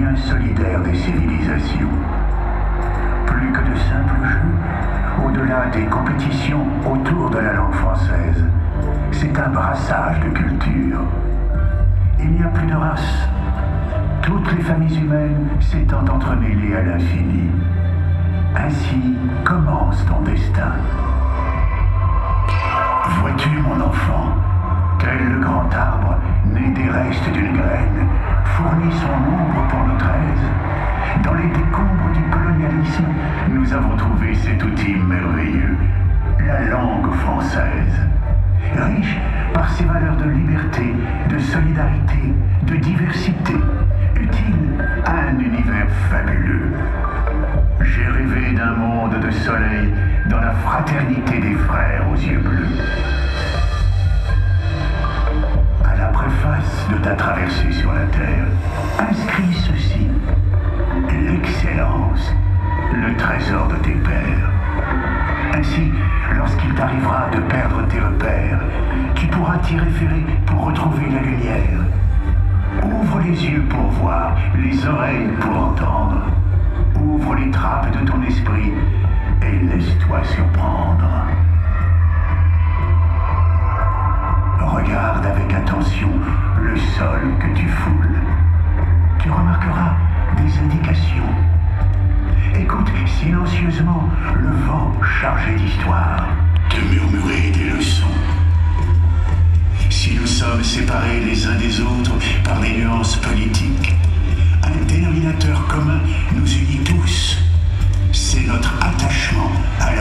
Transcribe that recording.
lien solidaire des civilisations. Plus que de simples jeux, au-delà des compétitions autour de la langue française, c'est un brassage de cultures. Il n'y a plus de race. Toutes les familles humaines s'étant entremêlées à l'infini. Ainsi commence ton destin. Vois-tu, mon enfant, tel le grand arbre, né des restes d'une graine, fournit son ombre pour notre aise. Dans les décombres du colonialisme, nous avons trouvé cet outil merveilleux, la langue française. Riche par ses valeurs de liberté, de solidarité, de diversité, utile à un univers fabuleux. J'ai rêvé d'un monde de soleil dans la fraternité des frères aux yeux bleus. À la préface de ta traversée sur la terre, inscris ceci: l'excellence, le trésor de tes pères. Ainsi, lorsqu'il t'arrivera de perdre tes repères, tu pourras t'y référer pour retrouver la lumière. Ouvre les yeux pour voir, les oreilles pour entendre. Ouvre les trappes de ton esprit et laisse-toi surprendre. Regarde avec attention le sol que tu foules. Tu remarqueras des indications. Écoute silencieusement le vent chargé d'histoire te murmurer des leçons. Si nous sommes séparés les uns des autres par des nuances politiques, un dénominateur commun nous unit tous. C'est notre attachement à